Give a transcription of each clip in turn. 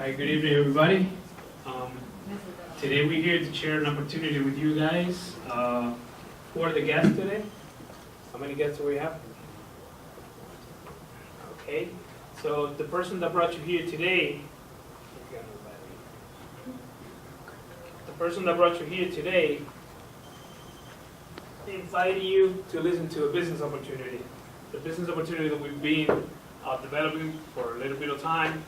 Hi, good evening, everybody. Today we're here to share an opportunity with you guys. Who are the guests today? How many guests do we have? Okay, so the person that brought you here today, invited you to listen to a business opportunity. The business opportunity that we've been developing for a little bit of time.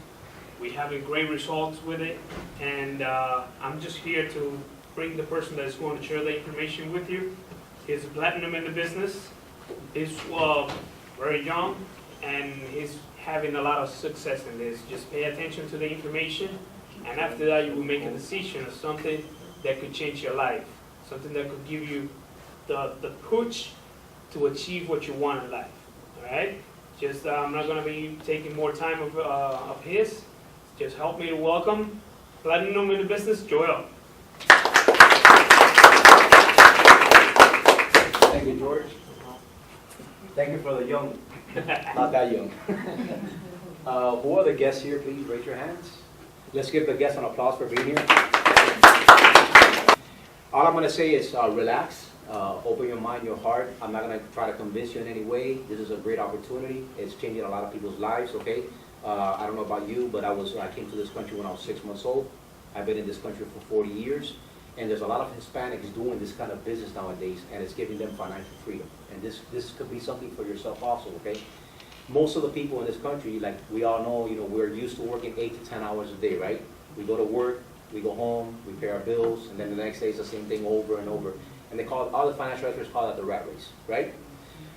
We're having great results with it, and I'm just here to bring the person that is going to share the information with you. He's platinum in the business. He's very young, and he's having a lot of success in this. Just pay attention to the information, and after that, you will make a decision of something that could change your life, something that could give you the push to achieve what you want in life. All right? Just I'm not going to be taking more time of his. Just help me to welcome platinum in the business, Joel. Thank you, George. Thank you for the young, not that young. Who are the guests here? Please raise your hands. Let's give the guests an applause for being here. All I'm going to say is relax, open your mind, your heart. I'm not going to try to convince you in any way. This is a great opportunity. It's changing a lot of people's lives, okay? I don't know about you, but I came to this country when I was 6 months old. I've been in this country for 40 years, and there's a lot of Hispanics doing this kind of business nowadays, and it's giving them financial freedom. And this could be something for yourself also, okay? Most of the people in this country, like we all know, we're used to working 8 to 10 hours a day, right? We go to work, we go home, we pay our bills, and then the next day is the same thing over and over. And all the financial experts call that the rat race, right?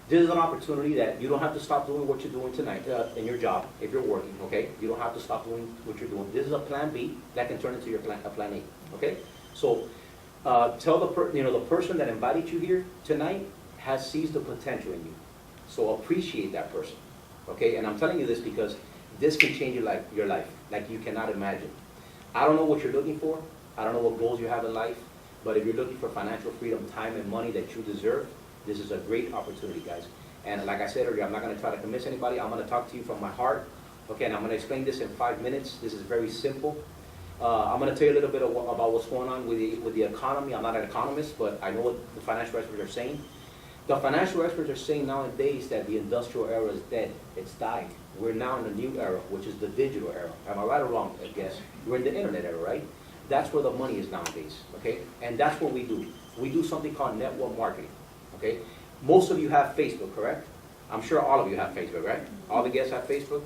This is an opportunity that you don't have to stop doing what you're doing tonight in your job if you're working, okay? You don't have to stop doing what you're doing. This is a plan B that can turn into your plan A, okay? So tell the person that invited you here tonight has seized the potential in you. So appreciate that person, okay? And I'm telling you this because this can change your life like you cannot imagine. I don't know what you're looking for. I don't know what goals you have in life. But if you're looking for financial freedom, time and money that you deserve, this is a great opportunity, guys. And like I said earlier, I'm not going to try to convince anybody. I'm going to talk to you from my heart. Okay, and I'm going to explain this in 5 minutes. This is very simple. I'm going to tell you a little bit about what's going on with the economy. I'm not an economist, but I know what the financial experts are saying. The financial experts are saying nowadays that the industrial era is dead. It's dying. We're now in a new era, which is the digital era. Am I right or wrong, I guess? We're in the internet era, right? That's where the money is nowadays, okay? And that's what we do. We do something called network marketing, okay? Most of you have Facebook, correct? I'm sure all of you have Facebook, right? All the guests have Facebook?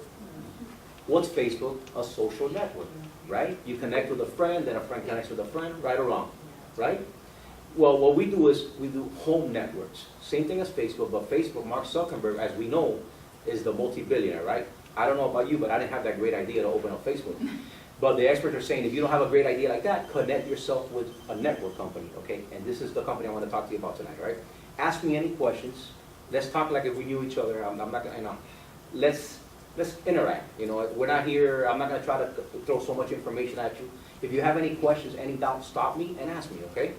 What's Facebook? A social network, right? You connect with a friend, then a friend connects with a friend, right or wrong, right? Well, what we do is we do home networks. Same thing as Facebook, but Facebook, Mark Zuckerberg, as we know, is the multi-billionaire, right? I don't know about you, but I didn't have that great idea to open up Facebook. But the experts are saying if you don't have a great idea like that, connect yourself with a network company, okay? And this is the company I want to talk to you about tonight, right? Ask me any questions. Let's talk like if we knew each other. I'm not gonna, let's interact. We're not here. I'm not gonna try to throw so much information at you. If you have any questions, any doubts, stop me and ask me, okay?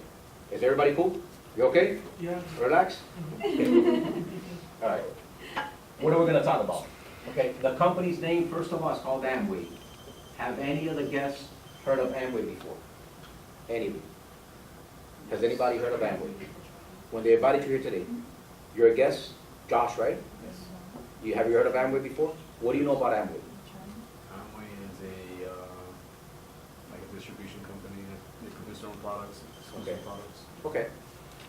Is everybody cool? You okay? Yeah. Relax? Okay. All right. What are we going to talk about? Okay, the company's name, first of all, is called Amway. Have any of the guests heard of Amway before? Anybody? Has anybody heard of Amway? When they invited you here today, you're a guest, Josh, right? Yes. Have you heard of Amway before? What do you know about Amway? Amway is like a distribution company. They produce their own products, Okay. products. Okay.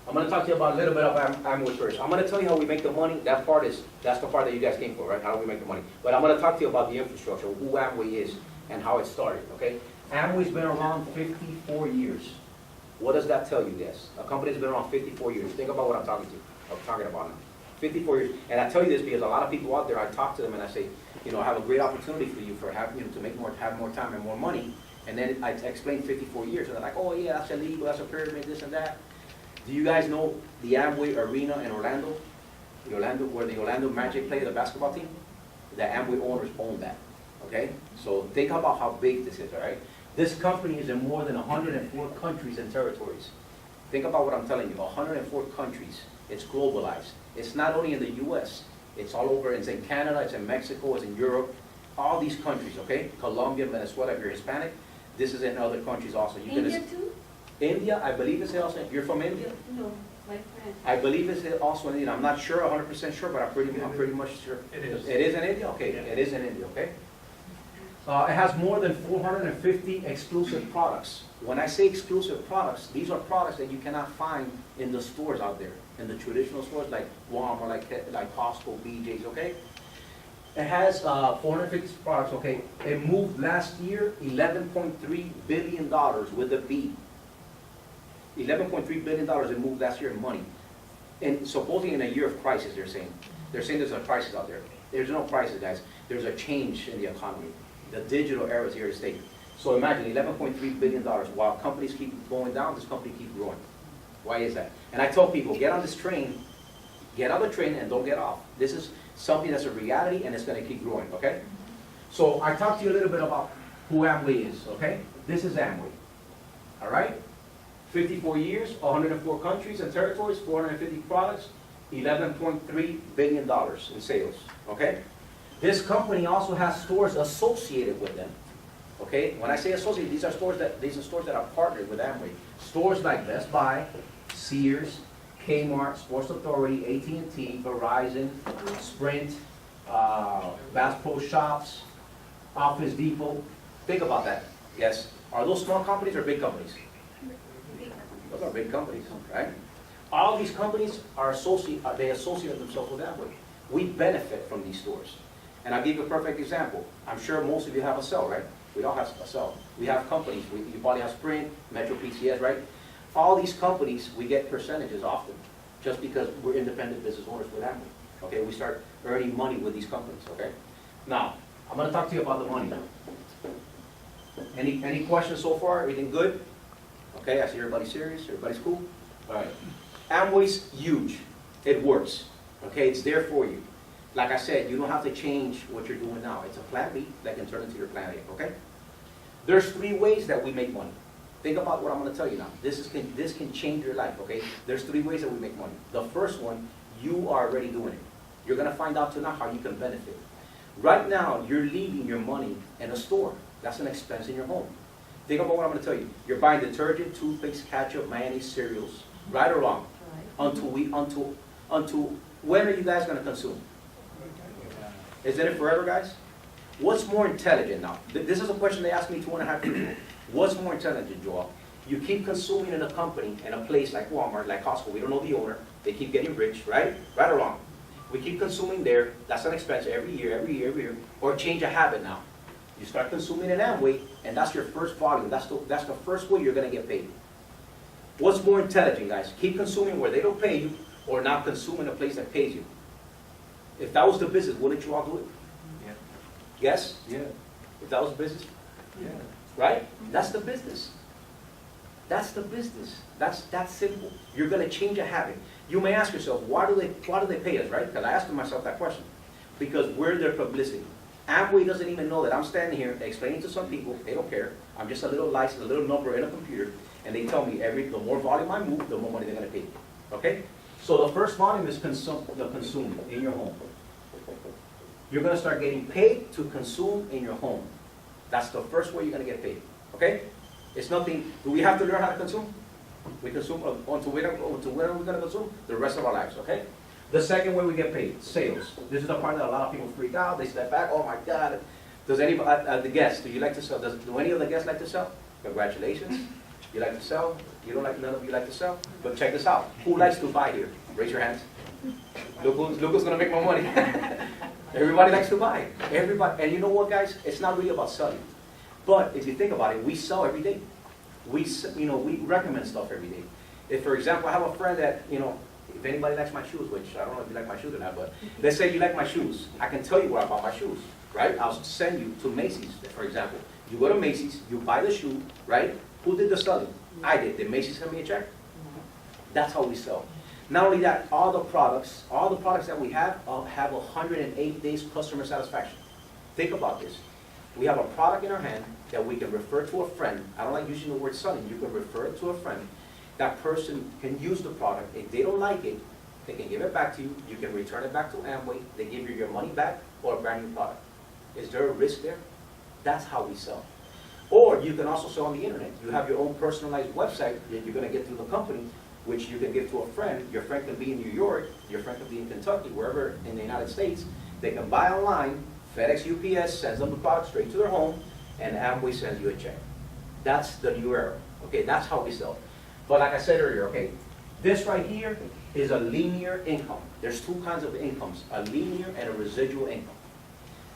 I'm going to talk to you about a little bit of Amway first. I'm going to tell you how we make the money. That's the part that you guys came for, right? How do we make the money? But I'm going to talk to you about the infrastructure, who Amway is, and how it started, okay? Amway's been around 54 years. What does that tell you, guys? A company's been around 54 years. Think about what I'm talking about now. 54 years. And I tell you this because a lot of people out there, I talk to them and I say, I have a great opportunity for you to have more time and more money. And then I explain 54 years. And they're like, oh yeah, that's illegal, that's a pyramid, this and that. Do you guys know the Amway Arena in Orlando? Where the Orlando Magic play the basketball team? The Amway owners own that, okay? So think about how big this is, all right? This company is in more than 104 countries and territories. Think about what I'm telling you, 104 countries. It's globalized. It's not only in the US, it's all over. It's in Canada, it's in Mexico, it's in Europe. all these countries, okay? Colombia, Venezuela, if you're Hispanic, this is in other countries also. You can India too? India, I believe it's also, you're from India? No, my friend. I believe it's also in India. I'm not sure, 100% sure, but I'm pretty much sure. It is. It is in India? Okay, Yeah. it is in India, okay? It has more than 450 exclusive products. When I say exclusive products, these are products that you cannot find in the stores out there, in the traditional stores like Walmart, like Costco, BJ's, okay? It has 450 products, okay? It moved last year $11.3 billion with a B. $11.3 billion it moved last year in money. And supposedly in a year of crisis, they're saying. They're saying there's a crisis out there. There's no crisis, guys. There's a change in the economy. The digital era is here to stay. So imagine $11.3 billion. While companies keep going down, this company keeps growing. Why is that? And I tell people, get on this train, get on the train and don't get off. This is something that's a reality and it's going to keep growing, okay? So I talked to you a little bit about who Amway is, okay? This is Amway, all right? 54 years, 104 countries and territories, 450 products, $11.3 billion in sales, okay? This company also has stores associated with them, okay? When I say associated, these are stores that are partnered with Amway. Stores like Best Buy, Sears, Kmart, Sports Authority, AT&T, Verizon, Sprint, Bass Pro Shops, Office Depot. Think about that. Yes. Are those small companies or big companies? Those are big companies, right? All these companies are they associate themselves with Amway. We benefit from these stores. And I'll give you a perfect example. I'm sure most of you have a cell, right? We all have a cell. We have companies. You probably have Sprint, Metro PCS, right? All these companies, we get percentages often, just because we're independent business owners with Amway. Okay, we start earning money with these companies, okay? Now, I'm gonna talk to you about the money. Any questions so far? Everything good? Okay, I see everybody's serious, everybody's cool? All right. Amway's huge. It works. Okay, it's there for you. Like I said, you don't have to change what you're doing now. It's a plan B that can turn into your plan A, okay? There's 3 ways that we make money. Think about what I'm going to tell you now. This can change your life, okay? There's 3 ways that we make money. The first one, you are already doing it. You're going to find out tonight how you can benefit. Right now, you're leaving your money in a store. That's an expense in your home. Think about what I'm going to tell you. You're buying detergent, toothpaste, ketchup, mayonnaise, cereals, right or wrong? Until when are you guys going to consume? Is it forever, guys? What's more intelligent now? This is a question they asked me 2.5 years ago. What's more intelligent, Joel? You keep consuming in a company, in a place like Walmart, like Costco. We don't know the owner. They keep getting rich, right? Right or wrong? We keep consuming there. That's an expense every year. Or change a habit now. You start consuming in Amway, and that's your first volume. That's the first way you're going to get paid. What's more intelligent, guys? Keep consuming where they don't pay you, or not consume in a place that pays you. If that was the business, wouldn't you all do it? Yeah. Yes? Yeah. If that was the business? Yeah. Right? That's the business. That's the business. That's simple. You're going to change a habit. You may ask yourself, why do they pay us, right? Because I asked myself that question. Because we're their publicity. Amway doesn't even know that I'm standing here explaining to some people, they don't care. I'm just a little license, a little number in a computer, and they tell me the more volume I move, the more money they're going to pay. Okay? So the first volume is the consume in your home. You're going to start getting paid to consume in your home. That's the first way you're going to get paid. Okay? It's nothing. Do we have to learn how to consume? We consume until when are we going to consume? The rest of our lives. Okay? The second way we get paid, sales. This is the part that a lot of people freak out. They step back. Oh my God. Does anybody, the guests, do you like to sell? Do any of the guests like to sell? Congratulations. You like to sell? You don't like, none of you like to sell? But check this out. Who likes to buy here? Raise your hands. Look who's going to make more money. Everybody likes to buy. Everybody. And you know what, guys? It's not really about selling. But if you think about it, we sell every day. We recommend stuff every day. If, for example, I have a friend that, if anybody likes my shoes, which I don't know if you like my shoes or not, but let's say you like my shoes. I can tell you where I bought my shoes, right? I'll send you to Macy's, for example. You go to Macy's, you buy the shoe, right? Who did the selling? I did. Did Macy's send me a check? That's how we sell. Not only that, all the products that we have 108 days customer satisfaction. Think about this. We have a product in our hand that we can refer to a friend. I don't like using the word selling. You can refer it to a friend. That person can use the product. If they don't like it, they can give it back to you. You can return it back to Amway. They give you your money back or a brand new product. Is there a risk there? That's how we sell. Or you can also sell on the internet. You have your own personalized website that you're gonna get through the company, which you can give to a friend. Your friend can be in New York, your friend can be in Kentucky, wherever in the United States. They can buy online, FedEx, UPS sends them the product straight to their home, and Amway sends you a check. That's the new era. Okay, that's how we sell. But like I said earlier, okay, this right here is a linear income. There's two kinds of incomes, a linear and a residual income.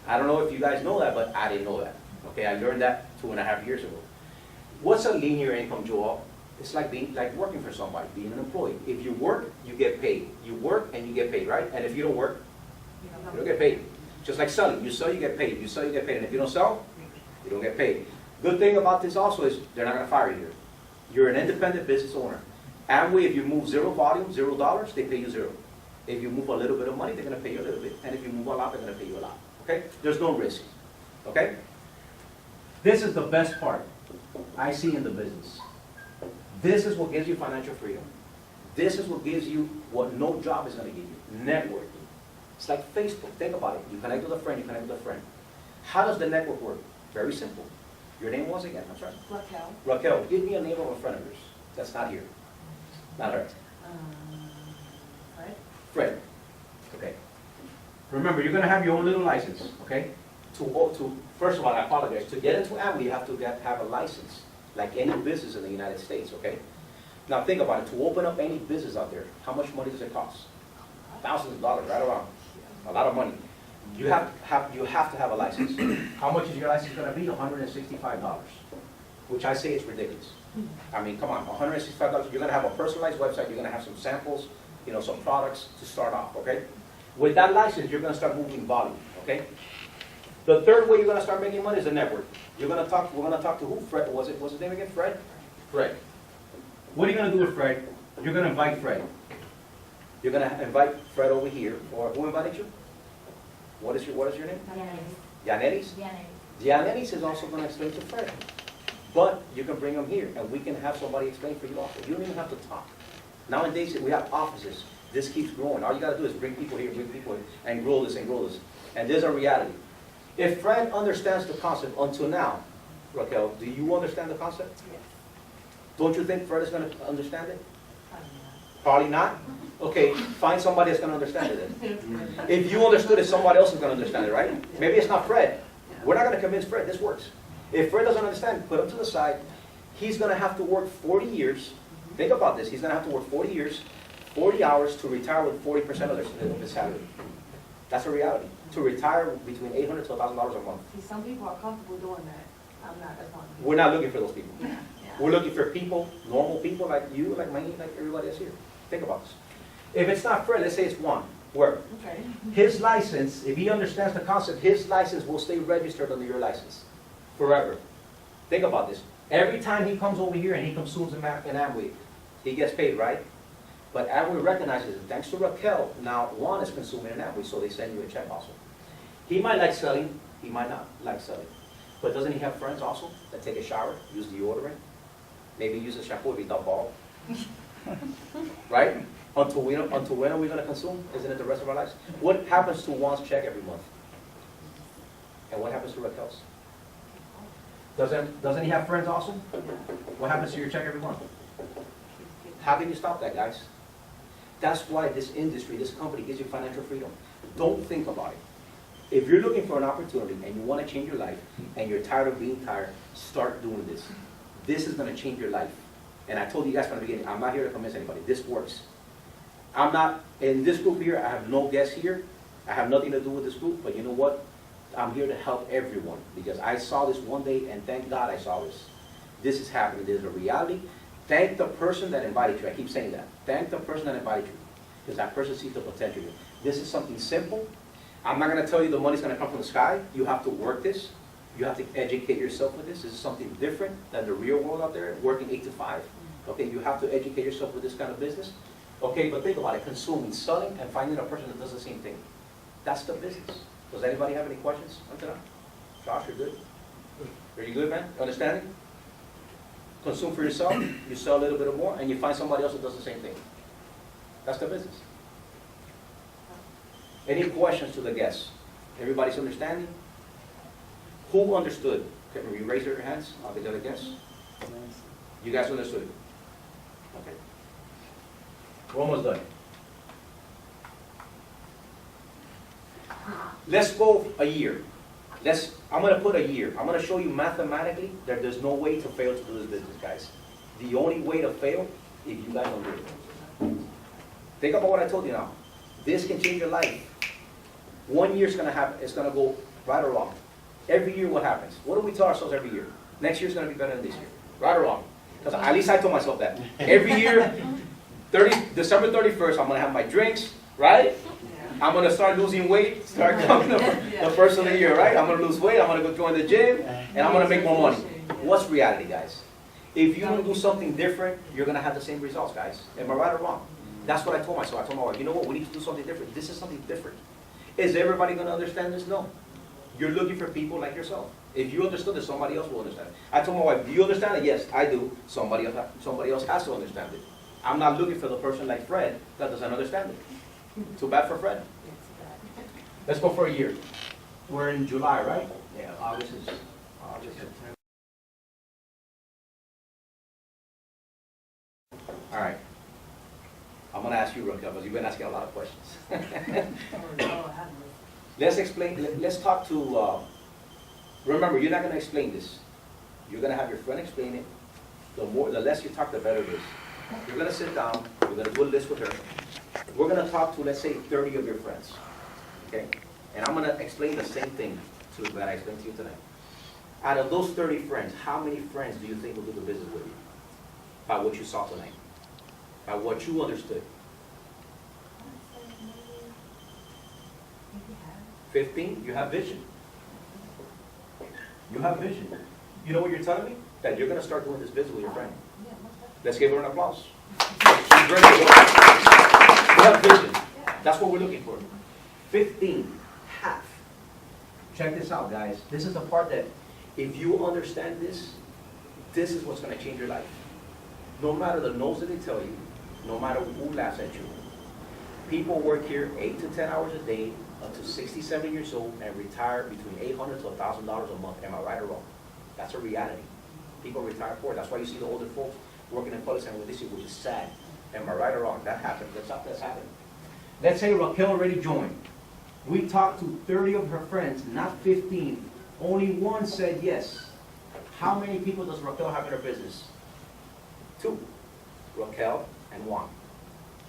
I don't know if you guys know that, but I didn't know that. Okay, I learned that 2.5 years ago. What's a linear income, Joel? It's like working for somebody, being an employee. If you work, you get paid. You work and you get paid, right? And if you don't work, you don't get paid. Just like selling. You sell, you get paid. You sell, you get paid. And if you don't sell, you don't get paid. Good thing about this also is they're not going to fire you here. You're an independent business owner. Amway, if you move zero volume, $0, they pay you zero. If you move a little bit of money, they're going to pay you a little bit. And if you move a lot, they're going to pay you a lot. Okay? There's no risk. Okay? This is the best part I see in the business. This is what gives you financial freedom. This is what gives you what no job is going to give you. Networking. It's like Facebook. Think about it. You connect with a friend, you connect with a friend. How does the network work? Very simple. Your name was again, I'm sorry. Raquel. Raquel, give me a name of a friend of yours. That's not here. Not her. Fred. Fred. Okay. Remember, you're going to have your own little license, okay? First of all, I apologize. To get into Amway, you have to have a license, like any business in the United States, okay? Now think about it. To open up any business out there, how much money does it cost? Thousands of dollars, right around. A lot of money. You have to have a license. How much is your license going to be? $165, which I say is ridiculous. I mean, come on, $165. You're going to have a personalized website. You're going to have some samples, you know, some products to start off, okay? With that license, you're going to start moving volume, okay? The third way you're going to start making money is the network. We're going to talk to who? Fred, what's his name again? Fred? Fred. What are you going to do with Fred? You're going to invite Fred. You're going to invite Fred over here. Or who invited you? What is your name? Yanelis? Yanelis is also going to explain to Fred. But you can bring him here, and we can have somebody explain for you also. You don't even have to talk. Nowadays, we have offices. This keeps growing. All you got to do is bring people here, and grow this and grow this. And there's a reality. If Fred understands the concept until now, Raquel, do you understand the concept? Yes. Don't you think Fred is going to understand it? Probably not? Okay, find somebody that's going to understand it then. If you understood it, somebody else is going to understand it, right? Maybe it's not Fred. We're not going to convince Fred. This works. If Fred doesn't understand, put him to the side. He's going to have to work 40 years. Think about this. He's going to have to work 40 years, 40 hours to retire with 40% of his salary. That's a reality. To retire between $800 to $1,000 a month. See, some people are comfortable doing that. I'm not, that's not me. We're not looking for those people. Yeah. We're looking for people, normal people like you, like me, like everybody else here. Think about this. If it's not Fred, let's say it's Juan. Where? Okay. His license, if he understands the concept, his license will stay registered under your license forever. Think about this. Every time he comes over here and he consumes an Amway, he gets paid, right? But Amway recognizes it. Thanks to Raquel, now Juan is consuming an Amway, so they send you a check also. He might like selling, he might not like selling. But doesn't he have friends also that take a shower, use deodorant, maybe use a shampoo if he's not bald? Right? Until when are we going to consume? Isn't it the rest of our lives? What happens to Juan's check every month? And what happens to Raquel's? Doesn't he have friends also? What happens to your check every month? How can you stop that, guys? That's why this industry, this company gives you financial freedom. Don't think about it. If you're looking for an opportunity and you want to change your life and you're tired of being tired, start doing this. This is going to change your life. And I told you guys from the beginning, I'm not here to convince anybody. This works. I'm not, in this group here, I have no guests here. I have nothing to do with this group, but you know what? I'm here to help everyone because I saw this one day and thank God I saw this. This is happening. There's a reality. Thank the person that invited you. I keep saying that. Thank the person that invited you because that person sees the potential. This is something simple. I'm not going to tell you the money's going to come from the sky. You have to work this. You have to educate yourself with this. This is something different than the real world out there, working 8 to 5. Okay, you have to educate yourself with this kind of business. Okay, but think about it, consuming, selling, and finding a person that does the same thing. That's the business. Does anybody have any questions? Josh, you're good? Are you good, man? Understanding? Consume for yourself, you sell a little bit more, and you find somebody else that does the same thing. That's the business. Any questions to the guests? Everybody's understanding? Who understood? Can we raise your hands? I'll be the other guess. You guys understood? Okay. We're almost done. Let's go a year. I'm gonna put a year. I'm gonna show you mathematically that there's no way to fail to do this business, guys. The only way to fail, if you guys don't do it. Think about what I told you now. This can change your life. 1 year's gonna happen, it's gonna go right or wrong. Every year what happens? What do we tell ourselves every year? Next year's gonna be better than this year. Right or wrong? Because at least I told myself that. Every year, December 31st, I'm gonna have my drinks, right? I'm gonna start losing weight, start coming the first of the year, right? I'm gonna lose weight, I'm gonna go join the gym, and I'm gonna make more money. What's reality, guys? If you don't do something different, you're gonna have the same results, guys. Am I right or wrong? That's what I told myself. I told my wife, you know what, we need to do something different. This is something different. Is everybody gonna understand this? No. You're looking for people like yourself. If you understood it, somebody else will understand it. I told my wife, do you understand it? Yes, I do. Somebody else has to understand it. I'm not looking for the person like Fred that doesn't understand it. Too bad for Fred. Let's go for a year. We're in July, right? Yeah, August is September. All right. I'm gonna ask you, Raquel, because you've been asking a lot of questions. Let's talk to, remember, you're not gonna explain this. You're gonna have your friend explain it. The less you talk, the better it is. You're gonna sit down, you're gonna do a list with her. We're gonna talk to, let's say, 30 of your friends, okay? And I'm gonna explain the same thing that I explained to you tonight. Out of those 30 friends, how many friends do you think will do the business with you? By what you saw tonight? By what you understood? 15? You have vision. You have vision. You know what you're telling me? That you're gonna start doing this business with your friend. Let's give her an applause. She's ready to go. You have vision. That's what we're looking for. 15, half. Check this out, guys. This is the part that, if you understand this, this is what's going to change your life. No matter the no's that they tell you, no matter who laughs at you. People work here 8 to 10 hours a day up to 67 years old and retire between $800 to $1,000 a month. Am I right or wrong? That's a reality. People retire poor. That's why you see the older folks working in public sector, which is sad. Am I right or wrong? That happens. That's happening. Let's say Raquel already joined. We talked to 30 of her friends, not 15. Only one said yes. How many people does Raquel have in her business? 2. Raquel and Juan.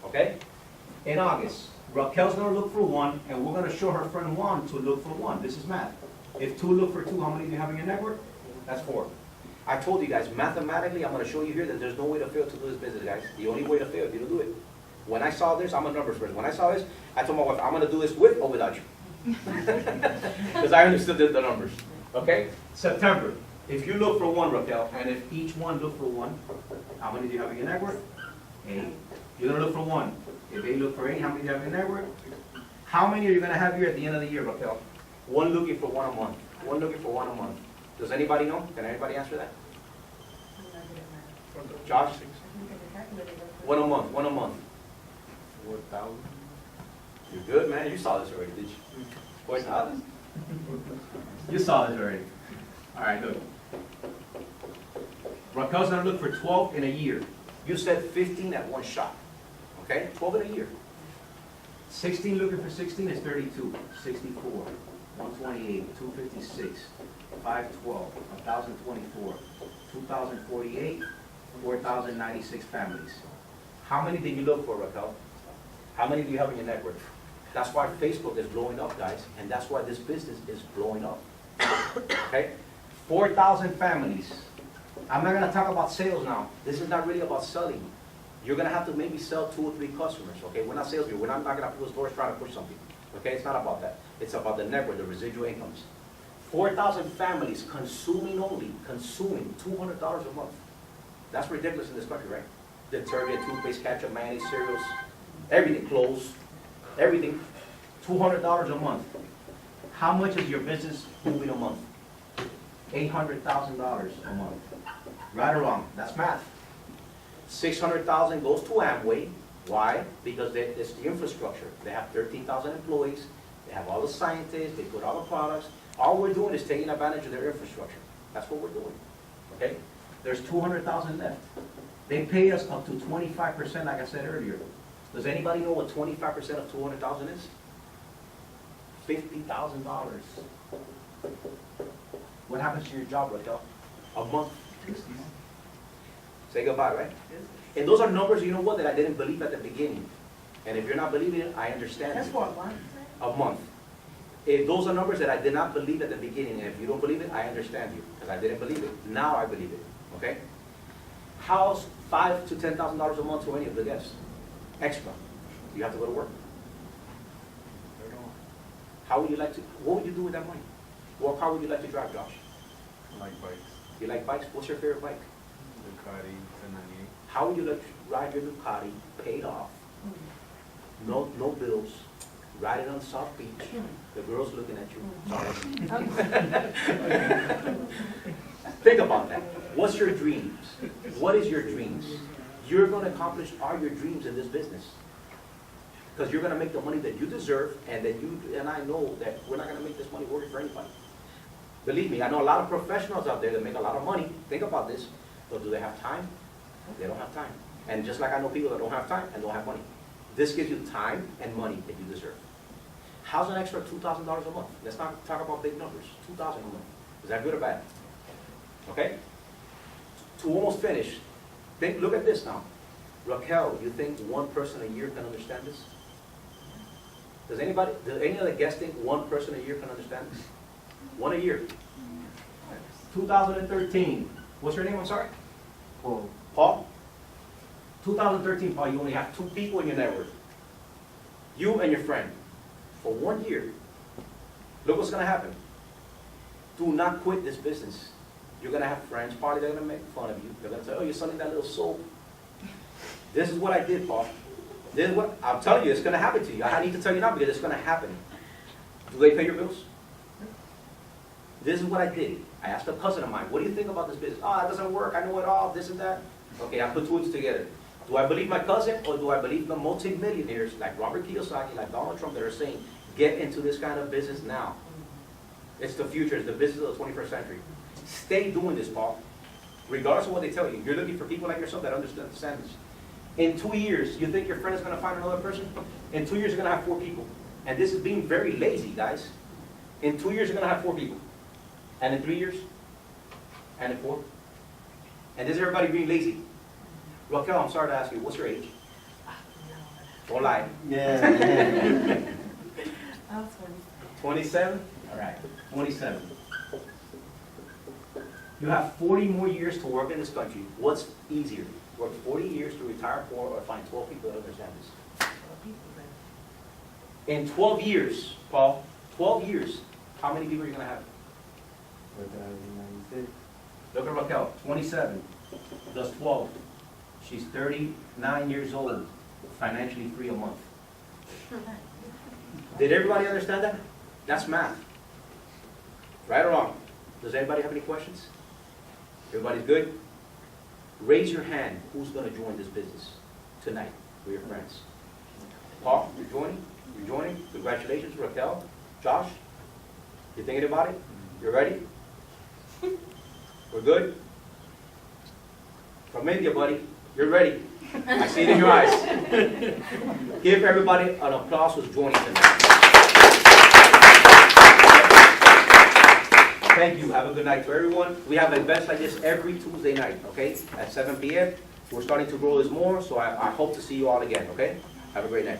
Okay? In August, Raquel's going to look for 1, and we're going to show her friend Juan to look for 1. This is math. If 2 look for 2, how many do you have in your network? That's 4. I told you guys, mathematically, I'm going to show you here that there's no way to fail to do this business, guys. The only way to fail is you to do it. When I saw this, I'm a numbers person. When I saw this, I told my wife, I'm going to do this with or without you. Because I understood the numbers. Okay? September. If you look for 1, Raquel, and if each one look for 1, how many do you have in your network? 8. You're going to look for 1. If they look for 8, how many do you have in your network? How many are you going to have here at the end of the year, Raquel? 1 looking for 1 a month. 1 looking for 1 a month. Does anybody know? Can anybody answer that? Josh? 1 a month. 1 a month. 4,000. You're good, man. You saw this already, did you? 4,000? You saw this already. All right, good. Raquel's going to look for 12 in a year. You said 15 at one shot. Okay? 12 in a year. 16 looking for 16 is 32. 64. 128. 256. 512. 1,024. 2,048. 4,096 families. How many did you look for, Raquel? How many do you have in your network? That's why Facebook is blowing up, guys, and that's why this business is blowing up. Okay? 4,000 families. I'm not going to talk about sales now. This is not really about selling. You're going to have to maybe sell 2 or 3 customers, okay? We're not salespeople. We're not knocking on people's doors trying to push something, okay? It's not about that. It's about the network, the residual incomes. 4,000 families consuming $200 a month. That's ridiculous in this country, right? Detergent, toothpaste, ketchup, mayonnaise, cereals, everything, clothes, everything, $200 a month. How much is your business moving a month? $800,000 a month. Right or wrong? That's math. 600,000 goes to Amway. Why? Because it's the infrastructure. They have 13,000 employees. They have all the scientists. They put all the products. All we're doing is taking advantage of their infrastructure. That's what we're doing, okay? There's 200,000 left. They pay us up to 25%, like I said earlier. Does anybody know what 25% of 200,000 is? $50,000. What happens to your job, Raquel? A month. Say goodbye, right? And those are numbers, you know what, that I didn't believe at the beginning. And if you're not believing it, I understand. That's you. for a month? A month. If those are numbers that I did not believe at the beginning, and if you don't believe it, I understand you, because I didn't believe it. Now I believe it, okay? How's $5,000 to $10,000 a month to any of the guests? Extra. You have to go to work. How would you like to, what would you do with that money? What car would you like to drive, Josh? I like bikes. You like bikes? What's your favorite bike? Ducati 1098. How would you like to ride your Ducati, paid off, no bills, riding on South Beach, the girls looking at you, sorry. Think about that. What's your dreams? What is your dreams? You're going to accomplish all your dreams in this business. Because you're going to make the money that you deserve, and that you and I know that we're not going to make this money working for anybody. Believe me, I know a lot of professionals out there that make a lot of money. Think about this. But do they have time? They don't have time. And just like I know people that don't have time and don't have money. This gives you time and money that you deserve. How's an extra $2,000 a month? Let's not talk about big numbers. $2,000 a month. Is that good or bad? Okay? To almost finish, look at this now. Raquel, you think one person a year can understand this? Does any other guest think one person a year can understand this? One a year. 2013. What's your name? I'm sorry? Well, Paul? 2013, Paul, you only have 2 people in your network. You and your friend. For 1 year. Look what's going to happen. Do not quit this business. You're going to have friends, probably they're going to make fun of you. They're going to say, oh, you're selling that little soap. This is what I did, Paul. This is what, I'm telling you, it's going to happen to you. I need to tell you now because it's going to happen. Do they pay your bills? This is what I did. I asked a cousin of mine, what do you think about this business? Oh, that doesn't work. I know it all, this and that. Okay, I put 2 and 2 together. Do I believe my cousin, or do I believe the multimillionaires like Robert Kiyosaki, like Donald Trump, that are saying, get into this kind of business now? It's the future. It's the business of the 21st century. Stay doing this, Paul. Regardless of what they tell you. You're looking for people like yourself that understand this. In 2 years, you think your friend is going to find another person? In 2 years, you're going to have 4 people. And this is being very lazy, guys. In 2 years, you're going to have 4 people. And in 3 years? And in 4? And this is everybody being lazy. Raquel, I'm sorry to ask you, what's your age? Don't lie. I was 27? All right, 27. You have 40 more years to work in this country. What's easier? Work 40 years to retire poor, or find 12 people that understand this? In 12 years, Paul, 12 years, how many people are you going to have? Look at Raquel, 27, does 12. She's 39 years old, financially free a month. Did everybody understand that? That's math. Right or wrong? Does anybody have any questions? Everybody's good? Raise your hand. Who's going to join this business tonight with your friends? Paul, you're joining? You're joining? Congratulations, Raquel. Josh, you thinking about it? You ready? We're good? From India, buddy. You're ready. I see it in your eyes. Give everybody an applause who's joining tonight. Thank you. Have a good night to everyone. We have events like this every Tuesday night, okay? At 7 p.m. We're starting to grow this more, so I hope to see you all again, okay? Have a great night.